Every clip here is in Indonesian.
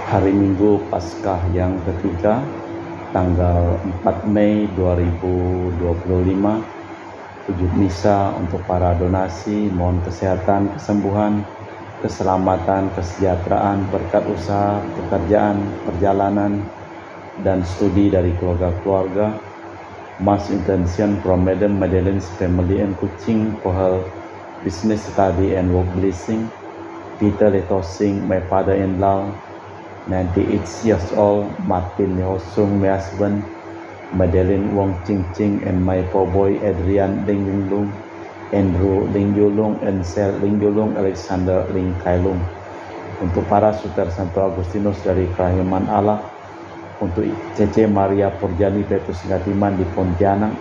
Hari Minggu Paskah yang ketiga, tanggal 4 Mei 2025, wujud misa untuk para donasi, mohon kesehatan, kesembuhan, keselamatan, kesejahteraan, berkat usaha, pekerjaan, perjalanan, dan studi dari keluarga-keluarga. Mass intention from Madam Madeleine's family and Kuching for her business study and work blessing. Peter Letosing, my father-in-law, 98 years old, Martin Hosung, my husband, Madeleine Wong Ching Ching, and my poor boy Adrian Ling Yulung, Andrew Ling Yulung, and Sel Ling Yulung, Alexander Ling Kailung. Untuk para Saudara Santo Agustinus dari Kerahiman Allah, untuk Cece Maria Purjani Petrus Ngatiman di Pontianak,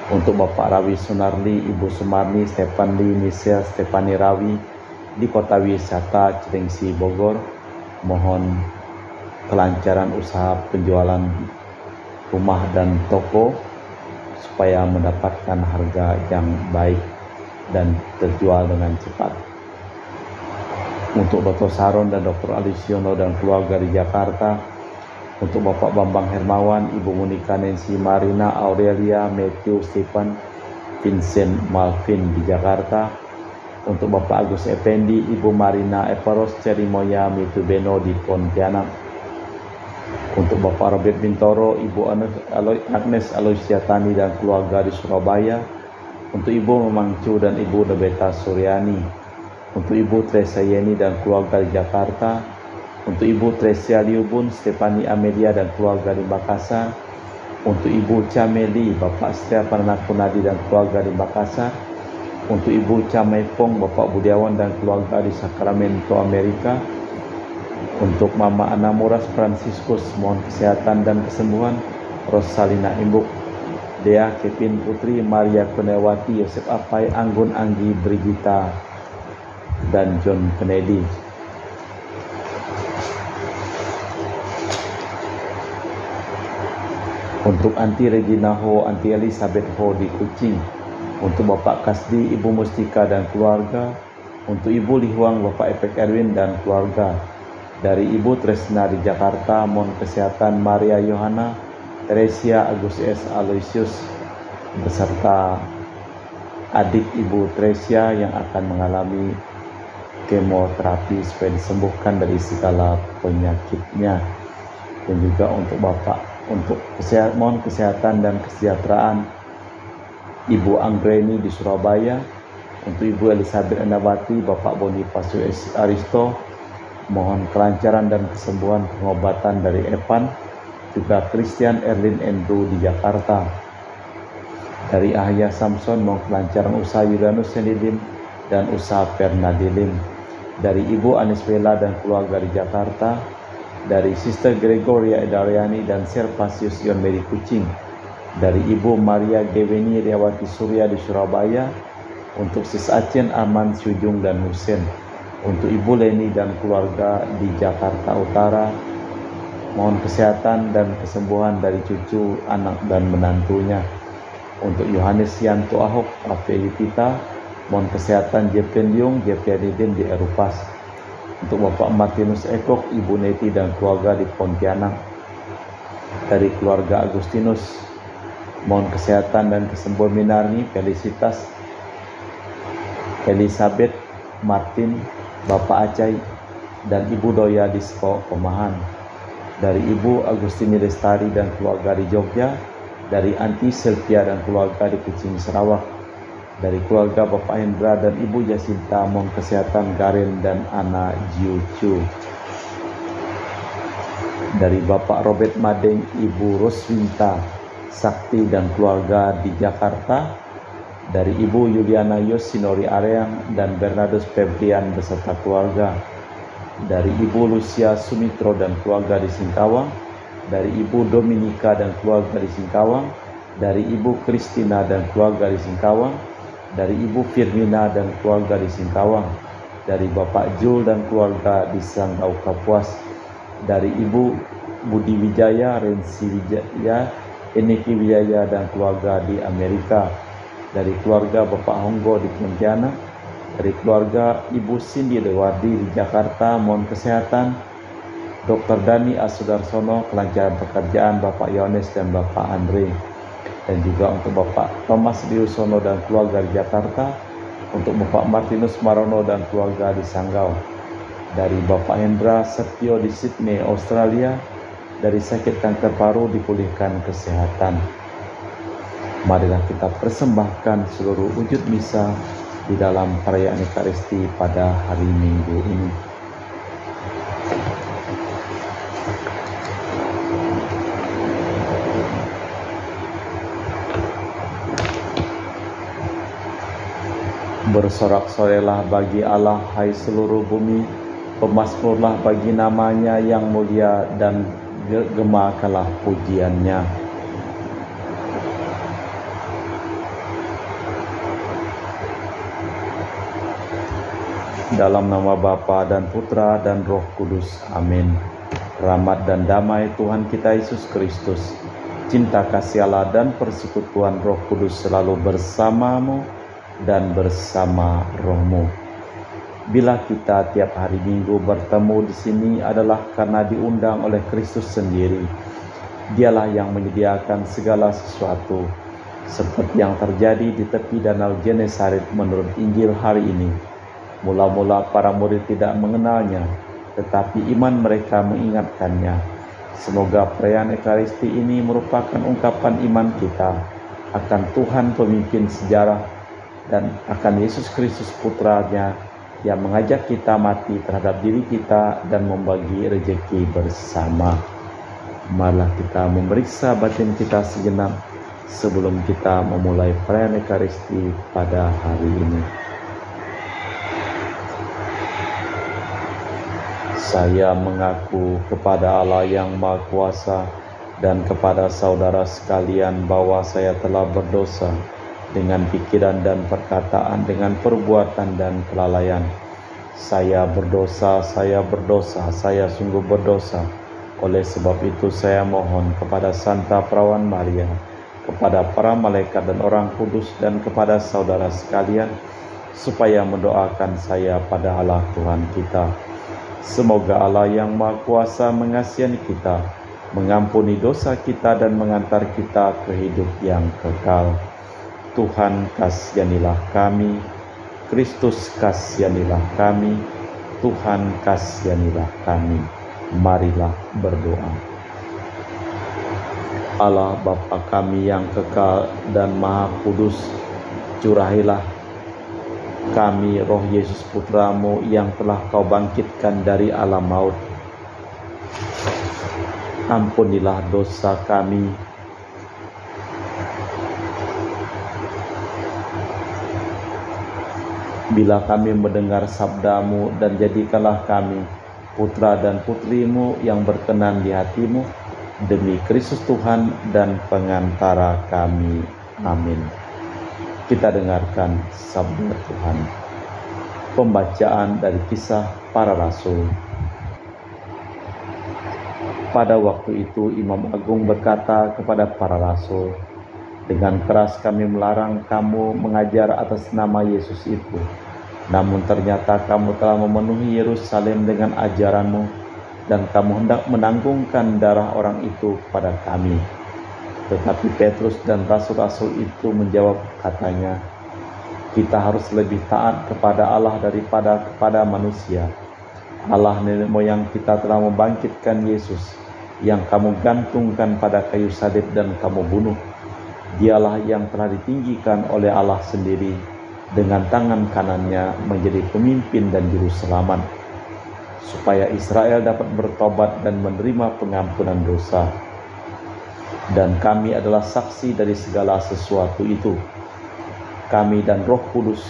untuk Bapak Rawi Sunarli, Ibu Sumarni, Stefan Lee, Michelle Stefani Rawi di Kota Wisata Cilengsi Bogor. Mohon kelancaran usaha penjualan rumah dan toko supaya mendapatkan harga yang baik dan terjual dengan cepat. Untuk Dr. Saron dan Dr. Alisiono dan keluarga di Jakarta, untuk Bapak Bambang Hermawan, Ibu Monika Nancy Marina Aurelia Matthew Stephen Vincent Malvin di Jakarta, untuk Bapak Agus Effendi, Ibu Marina Eparos Cerimoya Mitubeno di Pontianak, untuk Bapak Robert Bintoro, Ibu Agnes Aloysiatani dan keluarga di Surabaya, untuk Ibu Memangcu dan Ibu Debeta Suryani, untuk Ibu Teresa Yeni dan keluarga di Jakarta, untuk Ibu Tresia Liubun, Stefani Amelia dan keluarga di Makassar, untuk Ibu Cameli, Bapak Setia Parnakunadi dan keluarga di Makassar, untuk Ibu Camepong, Bapak Budiawan dan keluarga di Sacramento, Amerika, untuk Mama Anamuras Franciscus, mohon kesehatan dan kesembuhan, Rosalina Imbuk, Dea Kevin Putri, Maria Kunewati, Yosef Apai, Anggun Anggi, Brigita, dan John Kennedy. Untuk Anti Regina Ho, Anti Elizabeth Ho di Kuching, untuk Bapak Kasdi, Ibu Mustika dan keluarga, untuk Ibu Lihuang, Bapak Epek Erwin dan keluarga, dari Ibu Tresna di Jakarta, mohon kesehatan Maria Yohana, Teresia Agus S. Aloysius, beserta adik Ibu Tresia yang akan mengalami kemoterapi supaya disembuhkan dari segala penyakitnya. Dan juga untuk Bapak, untuk mohon kesehatan dan kesejahteraan Ibu Anggreni di Surabaya, untuk Ibu Elizabeth Endawati, Bapak Bonifacius Aristo, mohon kelancaran dan kesembuhan pengobatan dari Evan, juga Christian Erlin Andrew di Jakarta. Dari Ahya Samson, mohon kelancaran usaha Yulianus Senidin dan usaha Fernadilim. Dari Ibu Aniswela dan keluarga di Jakarta, dari Sister Gregoria Edariani dan Servasius Yon Meri Kuching, dari Ibu Maria Geweni Riawati Surya di Surabaya, untuk Sis Acen Arman Syujung dan Husen, untuk Ibu Leni dan keluarga di Jakarta Utara, mohon kesehatan dan kesembuhan dari cucu, anak dan menantunya. Untuk Yohanes Yanto Ahok, Rafael Pita, mohon kesehatan Jepen Liung, Jepia Didin di Erupas. Untuk Bapak Martinus Ekok, Ibu Neti dan keluarga di Pontianak. Dari keluarga Agustinus, mohon kesehatan dan kesembuhan Minarni, Felicitas, Elizabeth, Martin, Bapak Acai, dan Ibu Doya di Sekolah Pemahan. Dari Ibu Agustini Lestari dan keluarga di Jogja. Dari Anti Sylvia dan keluarga di Kuching, Sarawak. Dari keluarga Bapak Hendra dan Ibu Jacinta, mohon kesehatan Garin dan Ana Jiucu. Dari Bapak Robert Madeng, Ibu Roswinta Sakti dan keluarga di Jakarta. Dari Ibu Yuliana Yosinori Areang dan Bernardus Febrian beserta keluarga. Dari Ibu Lucia Sumitro dan keluarga di Singkawang. Dari Ibu Dominika dan keluarga di Singkawang. Dari Ibu Kristina dan keluarga di Singkawang. Dari Ibu Firmina dan keluarga di Singkawang, dari Bapak Jul dan keluarga di Sanggau Kapuas, dari Ibu Budi Wijaya, Rensi Wijaya, Eniki Wijaya dan keluarga di Amerika, dari keluarga Bapak Honggo di Pontianak, dari keluarga Ibu Cindy Lewardi di Jakarta, mohon kesehatan, Dr. Dani Asudarsono, kelancaran pekerjaan Bapak Yohanes dan Bapak Andre, dan juga untuk Bapak Thomas Diusono dan keluarga di Jakarta, untuk Bapak Martinus Marono dan keluarga di Sanggau, dari Bapak Hendra Setio di Sydney, Australia, dari sakit kanker paru dipulihkan kesehatan. Marilah kita persembahkan seluruh wujud misa di dalam perayaan Ekaristi pada hari Minggu ini. Bersorak-sorailah bagi Allah, hai seluruh bumi, pemasmurlah bagi namanya yang mulia, dan gemakanlah pujiannya. Dalam nama Bapa dan Putra dan Roh Kudus. Amin. Rahmat dan damai Tuhan kita Yesus Kristus, cinta kasih Allah dan persekutuan Roh Kudus selalu bersamamu dan bersama rohmu. Bila kita tiap hari Minggu bertemu di sini adalah karena diundang oleh Kristus sendiri. Dialah yang menyediakan segala sesuatu, seperti yang terjadi di tepi danau Genesaret menurut Injil hari ini. Mula-mula para murid tidak mengenalnya, tetapi iman mereka mengingatkannya. Semoga perayaan Ekaristi ini merupakan ungkapan iman kita akan Tuhan pemimpin sejarah dan akan Yesus Kristus Putranya yang mengajak kita mati terhadap diri kita dan membagi rejeki bersama. Marilah kita memeriksa batin kita sejenak sebelum kita memulai perayaan Ekaristi pada hari ini. Saya mengaku kepada Allah yang Maha Kuasa dan kepada saudara sekalian bahwa saya telah berdosa dengan pikiran dan perkataan, dengan perbuatan dan kelalaian. Saya berdosa, saya sungguh berdosa. Oleh sebab itu saya mohon kepada Santa Perawan Maria, kepada para malaikat dan orang kudus, dan kepada saudara sekalian, supaya mendoakan saya pada Allah Tuhan kita. Semoga Allah yang Maha Kuasa mengasihi kita, mengampuni dosa kita, dan mengantar kita ke hidup yang kekal. Tuhan kasihanilah kami, Kristus kasihanilah kami, Tuhan kasihanilah kami. Marilah berdoa. Allah Bapa kami yang kekal dan Maha Kudus, curahilah kami roh Yesus Putramu yang telah Kau bangkitkan dari alam maut. Ampunilah dosa kami, bila kami mendengar sabda-Mu, dan jadikanlah kami putra dan putri-Mu yang berkenan di hati-Mu, demi Kristus Tuhan dan pengantara kami. Amin. Kita dengarkan sabda Tuhan. Pembacaan dari Kisah Para Rasul. Pada waktu itu Imam Agung berkata kepada para rasul, "Dengan keras kami melarang kamu mengajar atas nama Yesus itu. Namun ternyata kamu telah memenuhi Yerusalem dengan ajaranmu, dan kamu hendak menanggungkan darah orang itu kepada kami." Tetapi Petrus dan rasul-rasul itu menjawab, katanya, "Kita harus lebih taat kepada Allah daripada kepada manusia. Allah nenek moyang kita telah membangkitkan Yesus, yang kamu gantungkan pada kayu salib dan kamu bunuh. Dialah yang telah ditinggikan oleh Allah sendiri, dengan tangan kanannya menjadi pemimpin dan juru selamat, supaya Israel dapat bertobat dan menerima pengampunan dosa. Dan kami adalah saksi dari segala sesuatu itu. Kami dan Roh Kudus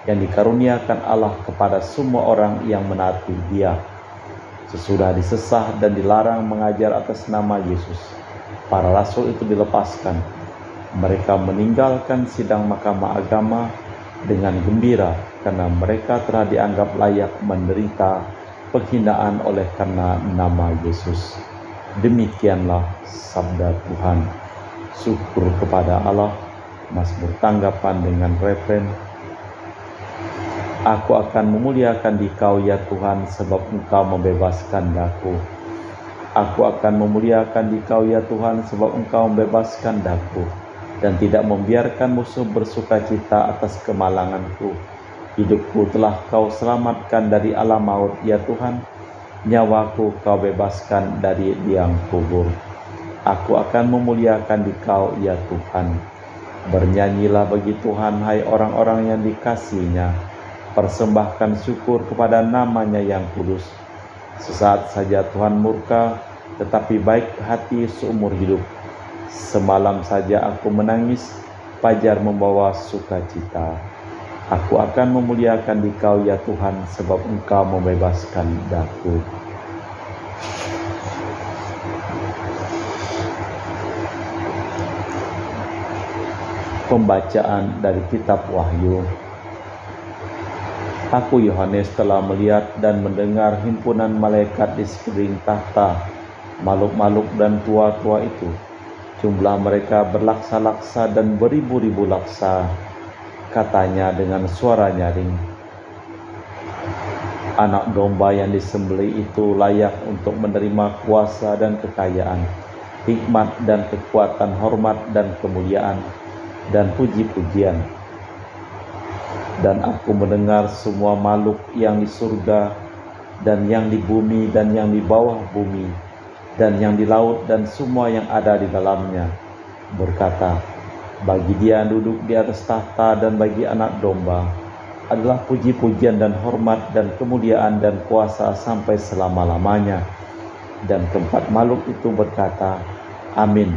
yang dikaruniakan Allah kepada semua orang yang menaati Dia." Sesudah disesah dan dilarang mengajar atas nama Yesus, para rasul itu dilepaskan. Mereka meninggalkan sidang mahkamah agama dengan gembira karena mereka telah dianggap layak menderita penghinaan oleh karena nama Yesus. Demikianlah sabda Tuhan. Syukur kepada Allah. Mazmur tanggapan dengan refren, "Aku akan memuliakan Dikau ya Tuhan, sebab Engkau membebaskan daku. Aku akan memuliakan Dikau ya Tuhan, sebab Engkau membebaskan daku dan tidak membiarkan musuh bersuka cita atas kemalanganku. Hidupku telah Kau selamatkan dari alam maut ya Tuhan, nyawaku Kau bebaskan dari liang kubur. Aku akan memuliakan Dikau ya Tuhan. Bernyanyilah bagi Tuhan, hai orang-orang yang dikasihi-Nya. Persembahkan syukur kepada nama-Nya yang kudus. Sesaat saja Tuhan murka, tetapi baik hati seumur hidup. Semalam saja aku menangis, fajar membawa sukacita. Aku akan memuliakan Dikau ya Tuhan, sebab Engkau membebaskan daku. Pembacaan dari Kitab Wahyu. Aku Yohanes telah melihat dan mendengar himpunan malaikat di sekeliling tahta, makhluk-makhluk dan tua-tua itu. Jumlah mereka berlaksa-laksa dan beribu-ribu laksa. Katanya dengan suara nyaring, Anak domba yang disembelih itu layak untuk menerima kuasa dan kekayaan, hikmat dan kekuatan, hormat dan kemuliaan, dan puji-pujian. Dan aku mendengar semua makhluk yang di surga dan yang di bumi dan yang di bawah bumi dan yang di laut dan semua yang ada di dalamnya berkata, bagi Dia yang duduk di atas tahta dan bagi Anak domba adalah puji-pujian dan hormat dan kemuliaan dan kuasa sampai selama-lamanya. Dan keempat makhluk itu berkata, Amin.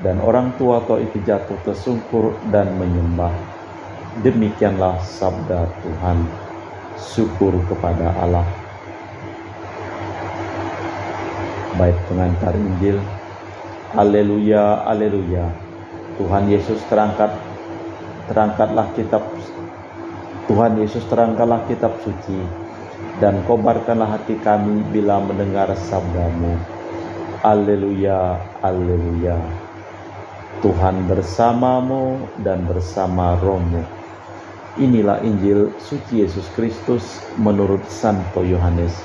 Dan orang tua-tua itu jatuh tersungkur dan menyembah. Demikianlah sabda Tuhan. Syukur kepada Allah. Bait pengantar Injil. Haleluya, haleluya. Tuhan Yesus terangkatlah kitab suci, dan kobarkanlah hati kami bila mendengar sabda-Mu. Haleluya, haleluya. Tuhan bersamamu dan bersama rohmu. Inilah Injil suci Yesus Kristus menurut Santo Yohanes.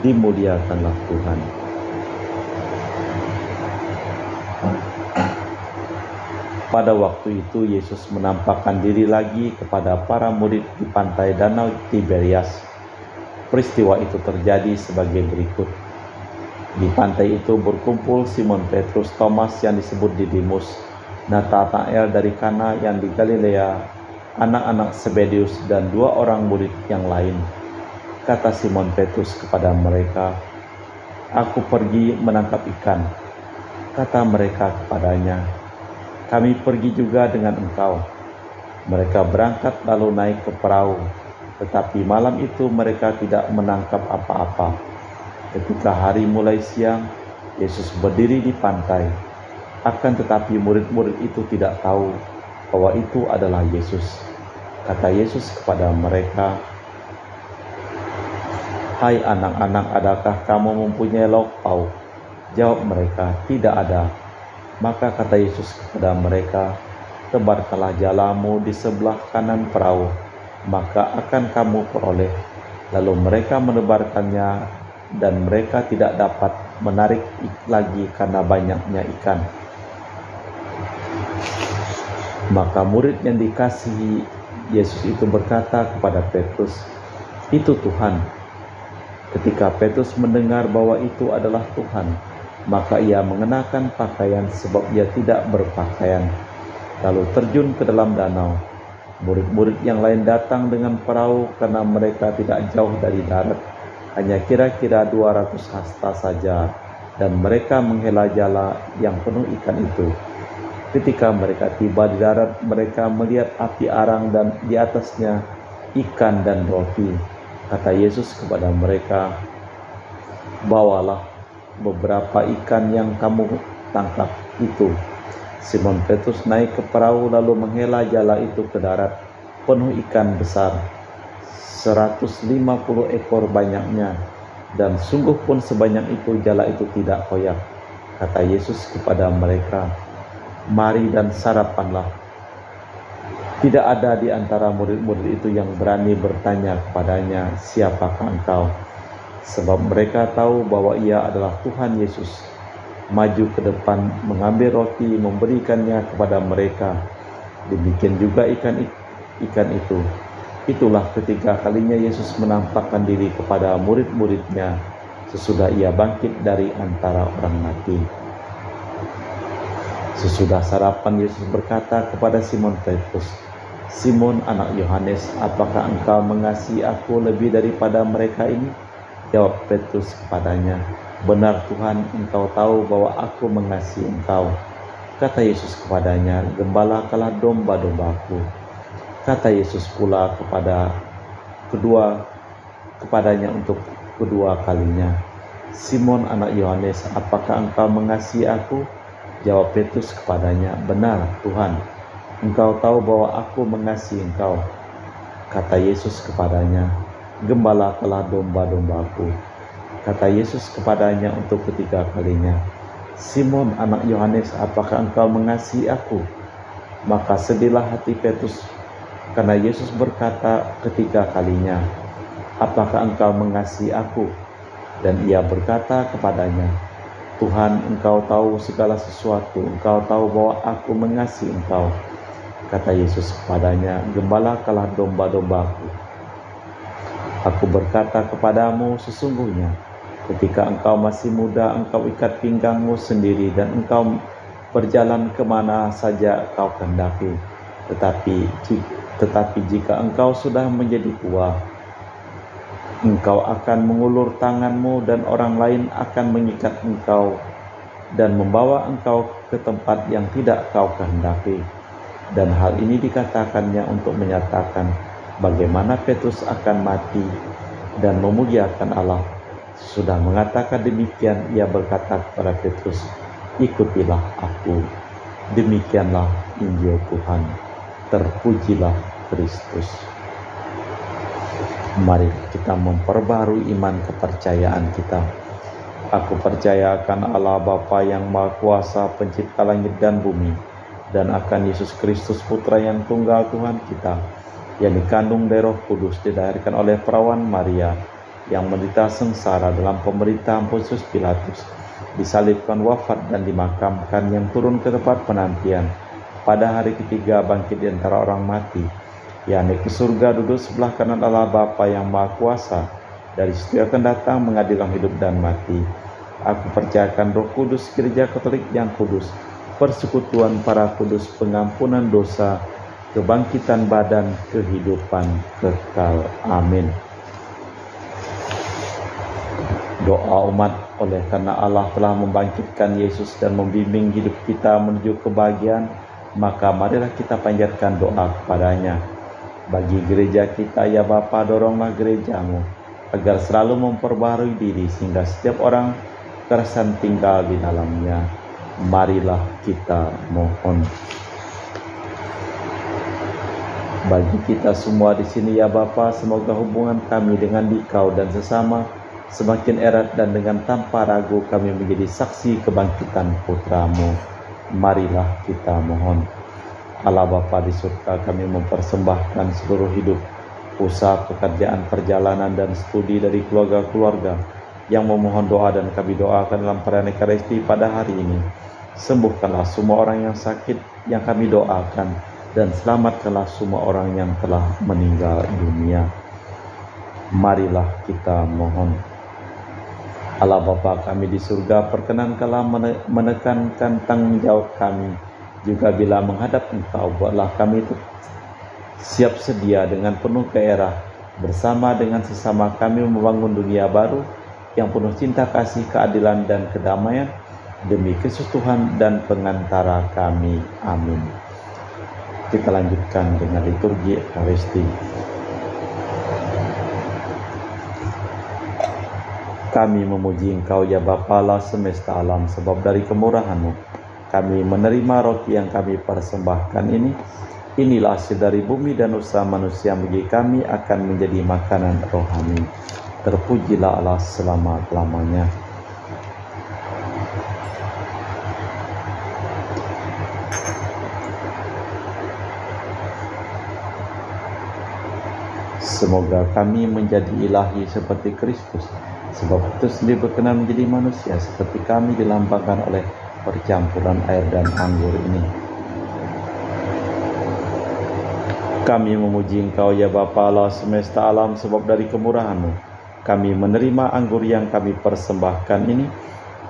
Dimuliakanlah Tuhan. Pada waktu itu Yesus menampakkan diri lagi kepada para murid di pantai Danau Tiberias. Peristiwa itu terjadi sebagai berikut. Di pantai itu berkumpul Simon Petrus, Thomas yang disebut Didimus, Nathanael dari Kana yang di Galilea, anak-anak Zebedeus, dan 2 orang murid yang lain. Kata Simon Petrus kepada mereka, Aku pergi menangkap ikan. Kata mereka kepadanya, Kami pergi juga dengan engkau. Mereka berangkat lalu naik ke perahu, tetapi malam itu mereka tidak menangkap apa-apa. Ketika hari mulai siang, Yesus berdiri di pantai. Akan tetapi murid-murid itu tidak tahu bahwa itu adalah Yesus. Kata Yesus kepada mereka, Hai anak-anak, adakah kamu mempunyai lauk pauk? Jawab mereka, tidak ada. Maka kata Yesus kepada mereka, tebarkanlah jalamu di sebelah kanan perahu, maka akan kamu peroleh. Lalu mereka menebarkannya, dan mereka tidak dapat menarik lagi karena banyaknya ikan. Maka murid yang dikasihi Yesus itu berkata kepada Petrus, Itu Tuhan. Ketika Petrus mendengar bahwa itu adalah Tuhan, maka ia mengenakan pakaian sebab ia tidak berpakaian, lalu terjun ke dalam danau. Murid-murid yang lain datang dengan perahu karena mereka tidak jauh dari darat, hanya kira-kira 200 hasta saja, dan mereka menghela jala yang penuh ikan itu. Ketika mereka tiba di darat, mereka melihat api arang dan di atasnya ikan dan roti. Kata Yesus kepada mereka, Bawalah beberapa ikan yang kamu tangkap itu. Simon Petrus naik ke perahu lalu menghela jala itu ke darat, penuh ikan besar, 150 ekor banyaknya, dan sungguh pun sebanyak itu jala itu tidak koyak. Kata Yesus kepada mereka, Mari dan sarapanlah. Tidak ada di antara murid-murid itu yang berani bertanya kepadanya, Siapakah engkau? sebab mereka tahu bahwa ia adalah Tuhan Yesus. Maju ke depan, mengambil roti, memberikannya kepada mereka. Demikian juga ikan itu. Itulah ketiga kalinya Yesus menampakkan diri kepada murid-muridnya sesudah ia bangkit dari antara orang mati. Sesudah sarapan, Yesus berkata kepada Simon Petrus, "Simon anak Yohanes, apakah engkau mengasihi aku lebih daripada mereka ini?" Jawab Petrus kepadanya, "Benar Tuhan, engkau tahu bahwa aku mengasihi engkau." Kata Yesus kepadanya, "Gembalakanlah domba-dombaku." Kata Yesus pula kepadanya untuk kedua kalinya, "Simon anak Yohanes, apakah engkau mengasihi aku?" Jawab Petrus kepadanya, "Benar Tuhan, engkau tahu bahwa aku mengasihi engkau." Kata Yesus kepadanya, "Gembalakanlah domba-dombaku." Kata Yesus kepadanya untuk ketiga kalinya, "Simon anak Yohanes, apakah engkau mengasihi aku?" Maka sedihlah hati Petrus karena Yesus berkata ketiga kalinya, "Apakah engkau mengasihi aku?" Dan ia berkata kepadanya, "Tuhan, engkau tahu segala sesuatu, engkau tahu bahwa aku mengasihi engkau." Kata Yesus kepadanya, "Gembalakanlah domba-dombaku. Aku berkata kepadamu, sesungguhnya ketika engkau masih muda, engkau ikat pinggangmu sendiri dan engkau berjalan kemana saja kau kehendaki. Tetapi jika engkau sudah menjadi tua, engkau akan mengulur tanganmu dan orang lain akan mengikat engkau dan membawa engkau ke tempat yang tidak kau kehendaki." Dan hal ini dikatakannya untuk menyatakan bagaimana Petrus akan mati dan memuliakan Allah. Sudah mengatakan demikian, ia berkata kepada Petrus, "Ikutilah aku." Demikianlah Injil Tuhan. Terpujilah Kristus. Mari kita memperbarui iman kepercayaan kita. Aku percaya akan Allah Bapa yang Maha Kuasa, pencipta langit dan bumi, dan akan Yesus Kristus Putra yang tunggal Tuhan kita, yang dikandung dari Roh Kudus, dilahirkan oleh perawan Maria, yang menderita sengsara dalam pemerintahan Pontius Pilatus, disalibkan, wafat dan dimakamkan, yang turun ke tempat penantian, pada hari ketiga bangkit di antara orang mati, yang naik ke surga, duduk sebelah kanan Allah Bapa yang Maha Kuasa, dari situ akan datang mengadil orang hidup dan mati. Aku percayakan Roh Kudus, Gereja Katolik yang kudus, persekutuan para kudus, pengampunan dosa, kebangkitan badan, kehidupan kekal. Amin. Doa umat. Oleh karena Allah telah membangkitkan Yesus dan membimbing hidup kita menuju kebahagiaan, maka marilah kita panjatkan doa kepadanya. Bagi gereja kita, ya Bapa, doronglah gerejamu agar selalu memperbaharui diri sehingga setiap orang kerasan tinggal di dalamnya. Marilah kita mohon. Bagi kita semua di sini, ya Bapa, semoga hubungan kami dengan Dikau dan sesama semakin erat, dan dengan tanpa ragu kami menjadi saksi kebangkitan Putramu. Marilah kita mohon. Allah Bapa di surga, kami mempersembahkan seluruh hidup, usaha, pekerjaan, perjalanan, dan studi dari keluarga-keluarga yang memohon doa, dan kami doakan dalam perayaan Ekaristi pada hari ini. Sembuhkanlah semua orang yang sakit yang kami doakan, dan selamatkanlah semua orang yang telah meninggal dunia. Marilah kita mohon. Allah Bapa kami di surga, perkenankanlah menekankan tanggung jawab kami. Juga bila menghadap Engkau, buatlah kami siap sedia dengan penuh gairah, bersama dengan sesama kami membangun dunia baru yang penuh cinta kasih, keadilan, dan kedamaian, demi Kristus Tuhan dan pengantara kami. Amin. Kita lanjutkan dengan liturgi Ekaristi. Kami memuji Engkau, ya Bapa Allah semesta alam, sebab dari kemurahan-Mu kami menerima roti yang kami persembahkan ini. Inilah hasil dari bumi dan usaha manusia, bagi kami akan menjadi makanan rohani. Terpujilah Allah selama-lamanya. Semoga kami menjadi ilahi seperti Kristus, sebab itu sendiri berkenan menjadi manusia seperti kami dilambangkan oleh percampuran air dan anggur ini. Kami memuji Engkau ya Bapa Allah semesta alam, sebab dari kemurahan-Mu kami menerima anggur yang kami persembahkan ini.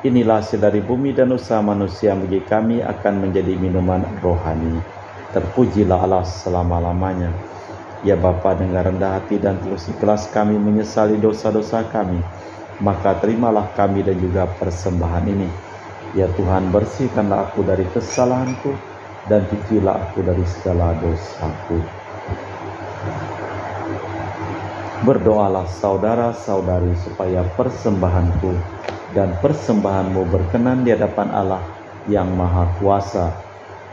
Inilah hasil dari bumi dan usaha manusia, bagi kami akan menjadi minuman rohani. Terpujilah Allah selama-lamanya. Ya Bapa, dengan rendah hati dan tulus ikhlas kami menyesali dosa-dosa kami, maka terimalah kami dan juga persembahan ini. Ya Tuhan, bersihkanlah aku dari kesalahanku dan cucilah aku dari segala dosaku. Berdoalah saudara-saudari supaya persembahanku dan persembahanmu berkenan di hadapan Allah yang Maha Kuasa.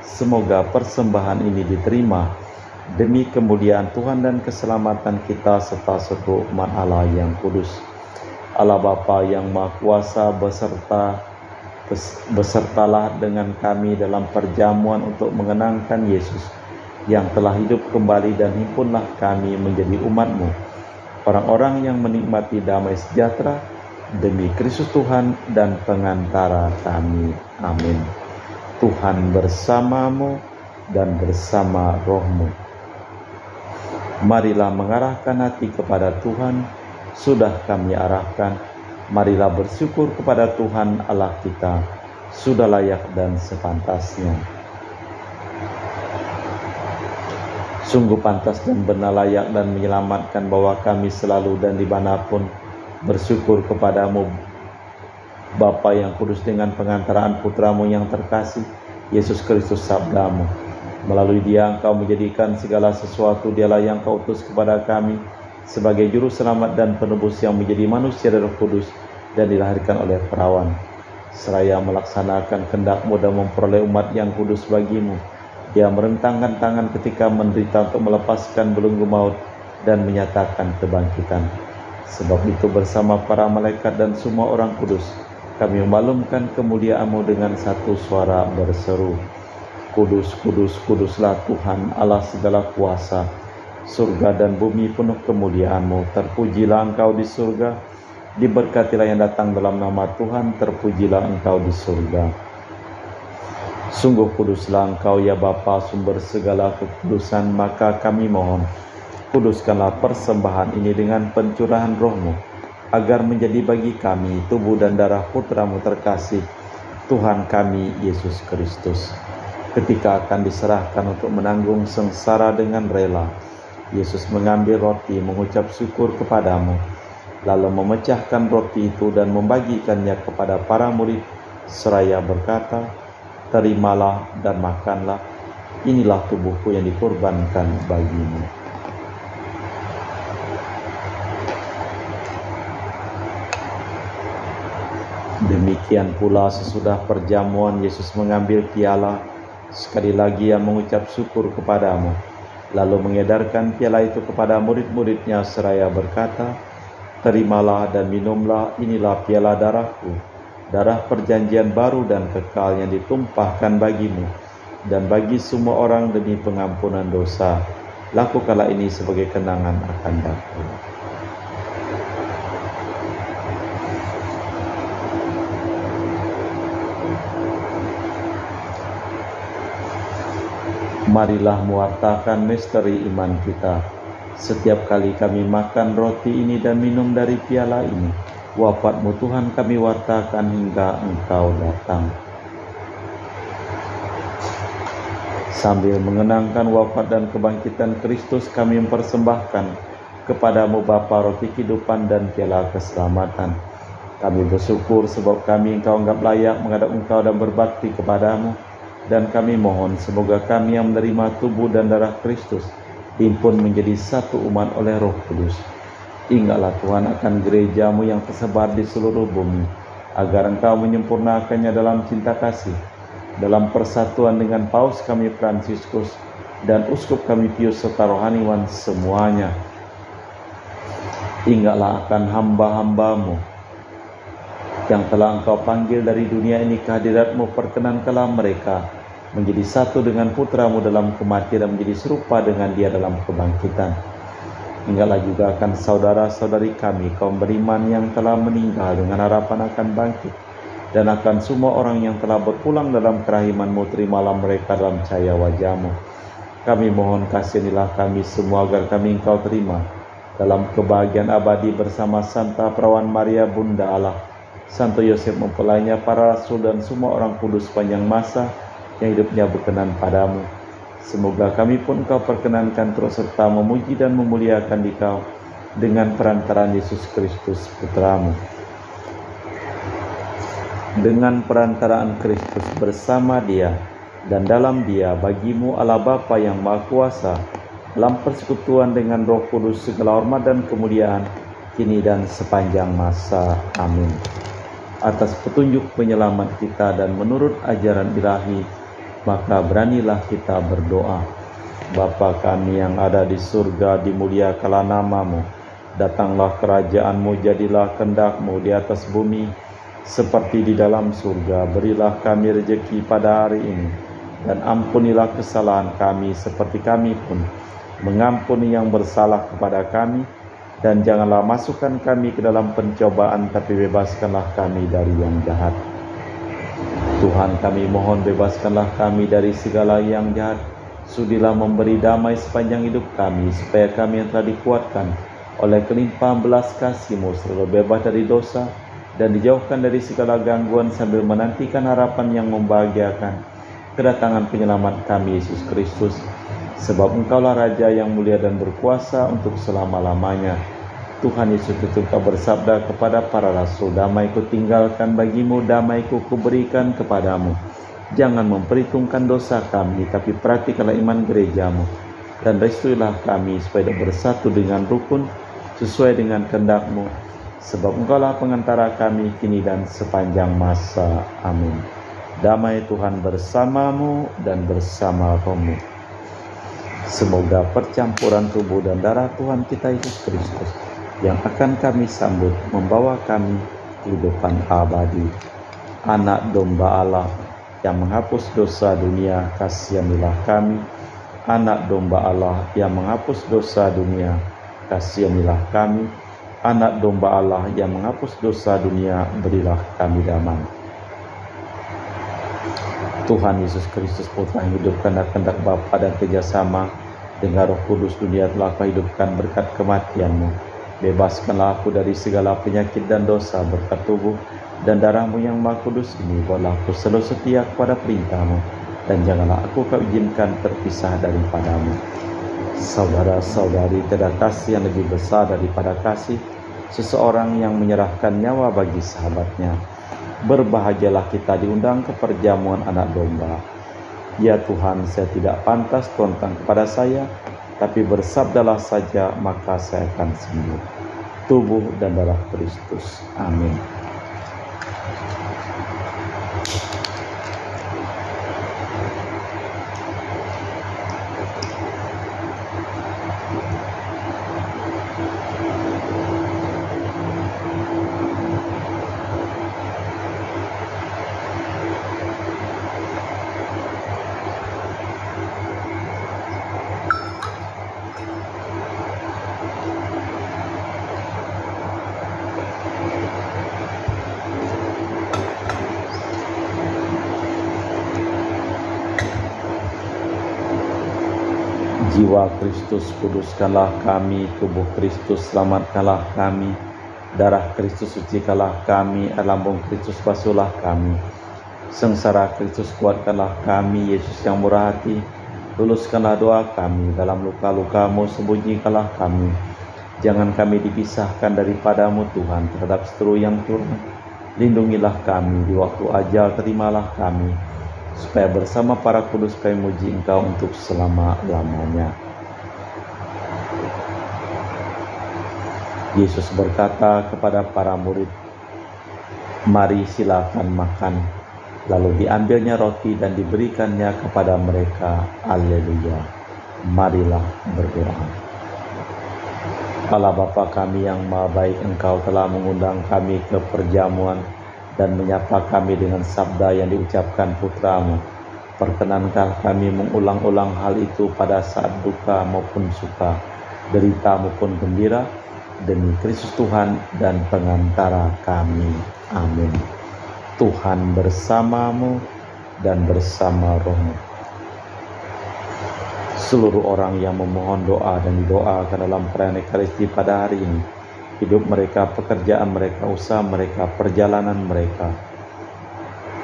Semoga persembahan ini diterima demi kemuliaan Tuhan dan keselamatan kita serta seluruh umat Allah yang kudus. Allah Bapa yang Maha Kuasa besertalah dengan kami dalam perjamuan untuk mengenangkan Yesus yang telah hidup kembali, dan himpunlah kami menjadi umat-Mu, orang-orang yang menikmati damai sejahtera demi Kristus Tuhan dan pengantara kami. Amin. Tuhan bersamamu dan bersama rohmu. Marilah mengarahkan hati kepada Tuhan, sudah kami arahkan. Marilah bersyukur kepada Tuhan Allah kita, sudah layak dan sepantasnya. Sungguh pantas dan benar, layak dan menyelamatkan bahwa kami selalu dan dimanapun bersyukur kepadamu, Bapa yang kudus, dengan pengantaraan Putramu yang terkasih, Yesus Kristus Sabdamu. Melalui Dia Engkau menjadikan segala sesuatu. Dialah yang Kau utus kepada kami sebagai juru selamat dan penebus yang menjadi manusia dari Roh Kudus dan dilahirkan oleh perawan, seraya melaksanakan kehendak-Mu dan memperoleh umat yang kudus bagimu. Dia merentangkan tangan ketika menderita untuk melepaskan belenggu maut dan menyatakan kebangkitan. Sebab itu bersama para malaikat dan semua orang kudus, kami memaklumkan kemuliaan-Mu dengan satu suara berseru, Kudus, kudus, kuduslah Tuhan Allah segala kuasa. Surga dan bumi penuh kemuliaan-Mu. Terpujilah Engkau di surga, diberkatilah yang datang dalam nama Tuhan. Terpujilah Engkau di surga. Sungguh kuduslah Engkau ya Bapa, sumber segala kekudusan. Maka kami mohon, kuduskanlah persembahan ini dengan pencurahan Roh-Mu, agar menjadi bagi kami tubuh dan darah Putra-Mu terkasih, Tuhan kami Yesus Kristus. Ketika akan diserahkan untuk menanggung sengsara dengan rela, Yesus mengambil roti, mengucap syukur kepadamu, lalu memecahkan roti itu dan membagikannya kepada para murid, seraya berkata, terimalah dan makanlah, inilah tubuhku yang dikorbankan bagimu. Demikian pula sesudah perjamuan, Yesus mengambil piala, sekali lagi Ia mengucap syukur kepadamu, lalu mengedarkan piala itu kepada murid-murid-Nya seraya berkata, terimalah dan minumlah, inilah piala darahku, darah perjanjian baru dan kekal yang ditumpahkan bagimu dan bagi semua orang demi pengampunan dosa. Lakukanlah ini sebagai kenangan akan aku. Marilah mewartakan misteri iman kita. Setiap kali kami makan roti ini dan minum dari piala ini, wafat-Mu Tuhan kami wartakan hingga Engkau datang. Sambil mengenangkan wafat dan kebangkitan Kristus, kami mempersembahkan kepadamu Bapa roti kehidupan dan piala keselamatan. Kami bersyukur sebab kami Engkau anggap layak menghadap Engkau dan berbakti kepadamu. Dan kami mohon semoga kami yang menerima tubuh dan darah Kristus dihimpun menjadi satu umat oleh Roh Kudus. Ingatlah Tuhan akan gereja-Mu yang tersebar di seluruh bumi, agar Engkau menyempurnakannya dalam cinta kasih, dalam persatuan dengan Paus kami Fransiskus dan Uskup kami Pius serta rohaniwan semuanya. Ingatlah akan hamba-hamba-Mu yang telah Engkau panggil dari dunia ini ke hadirat-Mu. Perkenankanlah mereka menjadi satu dengan Putra-Mu dalam kematian dan menjadi serupa dengan Dia dalam kebangkitan. Ingatlah juga akan saudara-saudari kami, kaum beriman yang telah meninggal dengan harapan akan bangkit, dan akan semua orang yang telah berpulang dalam kerahiman-Mu, terimalah mereka dalam cahaya wajah-Mu. Kami mohon kasihanilah kami semua agar kami Engkau terima dalam kebahagiaan abadi bersama Santa Perawan Maria Bunda Allah, Santo Yosef mempelainya, para rasul dan semua orang kudus sepanjang masa yang hidupnya berkenan padamu. Semoga kami pun Engkau perkenankan terus serta memuji dan memuliakan Dikau dengan perantaraan Yesus Kristus Putra-Mu. Dengan perantaraan Kristus bersama Dia dan dalam Dia, bagi-Mu Allah Bapa yang Maha Kuasa, dalam persekutuan dengan Roh Kudus, segala hormat dan kemuliaan kini dan sepanjang masa. Amin. Atas petunjuk penyelamat kita dan menurut ajaran ilahi, maka beranilah kita berdoa. Bapa kami yang ada di surga, dimuliakanlah nama-Mu. Datanglah kerajaan-Mu, jadilah kehendak-Mu di atas bumi seperti di dalam surga. Berilah kami rezeki pada hari ini, dan ampunilah kesalahan kami seperti kami pun mengampuni yang bersalah kepada kami. Dan janganlah masukkan kami ke dalam pencobaan, tapi bebaskanlah kami dari yang jahat. Tuhan, kami mohon bebaskanlah kami dari segala yang jahat. Sudilah memberi damai sepanjang hidup kami, supaya kami yang telah dikuatkan oleh kelimpahan belas kasih-Mu selalu bebas dari dosa dan dijauhkan dari segala gangguan, sambil menantikan harapan yang membahagiakan, kedatangan penyelamat kami Yesus Kristus. Sebab Engkaulah Raja yang mulia dan berkuasa untuk selama-lamanya. Tuhan Yesus Kristus, Engkau bersabda kepada para rasul, damai-Ku tinggalkan bagimu, damai-Ku kuberikan kepadamu. Jangan memperhitungkan dosa kami, tapi perhatikanlah iman gereja-Mu, dan restuilah kami supaya bersatu dengan rukun sesuai dengan kehendak-Mu. Sebab Engkaulah pengantara kami kini dan sepanjang masa. Amin. Damai Tuhan bersamamu dan bersama rohmu. Semoga percampuran tubuh dan darah Tuhan kita Yesus Kristus yang akan kami sambut membawa kami kehidupan abadi. Anak domba Allah yang menghapus dosa dunia, kasihanilah kami. Anak domba Allah yang menghapus dosa dunia, kasihanilah kami. Anak domba Allah yang menghapus dosa dunia, berilah kami damai. Tuhan Yesus Kristus, Putra yang hidupkan kehendak Bapa dan kerjasama dengan Roh Kudus, dunia telah Kau hidupkan berkat kematian-Mu. Bebaskanlah aku dari segala penyakit dan dosa berkat tubuh dan darah-Mu yang Maha Kudus ini. Buatlah aku selalu setia kepada perintah-Mu, dan janganlah aku Kau izinkan terpisah daripada-Mu. Saudara-saudari, tiada kasih yang lebih besar daripada kasih seseorang yang menyerahkan nyawa bagi sahabatnya. Berbahagialah kita diundang ke perjamuan anak domba. Ya Tuhan, saya tidak pantas Tuhan kepada saya, tapi bersabdalah saja, maka saya akan sembuh. Tubuh dan darah Kristus. Amin. Jiwa Kristus, kuduskanlah kami. Tubuh Kristus, selamatkanlah kami. Darah Kristus, sucikanlah kami. Air lambung Kristus, basuhlah kami. Sengsara Kristus, kuatkanlah kami. Yesus yang murah hati, luluskanlah doa kami. Dalam luka-luka-Mu, sembunyikanlah kami. Jangan kami dipisahkan daripada-Mu Tuhan, terhadap seteru yang turun. Lindungilah kami di waktu ajal, terimalah kami, supaya bersama para kudus kami muji Engkau untuk selama-lamanya. Yesus berkata kepada para murid, "Mari silakan makan." Lalu diambilnya roti dan diberikannya kepada mereka. Haleluya. Marilah berdoa. Allah Bapa kami yang Maha Baik, Engkau telah mengundang kami ke perjamuan dan menyapa kami dengan sabda yang diucapkan Putra-Mu. Perkenankah kami mengulang-ulang hal itu pada saat duka maupun suka, derita maupun gembira, demi Kristus Tuhan dan pengantara kami. Amin. Tuhan bersamamu dan bersama rohmu. Seluruh orang yang memohon doa dan didoakan dalam perayaan Ekaristi pada hari ini, hidup mereka, pekerjaan mereka, usaha mereka, perjalanan mereka,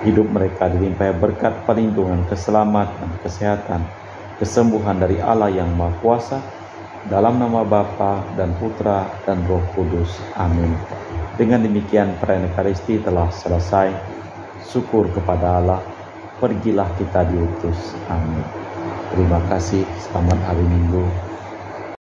hidup mereka dilimpahi berkat perlindungan, keselamatan, kesehatan, kesembuhan dari Allah yang Maha Kuasa, dalam nama Bapa dan Putra dan Roh Kudus. Amin. Dengan demikian perayaan Ekaristi telah selesai. Syukur kepada Allah. Pergilah kita diutus. Amin. Terima kasih. Selamat hari Minggu.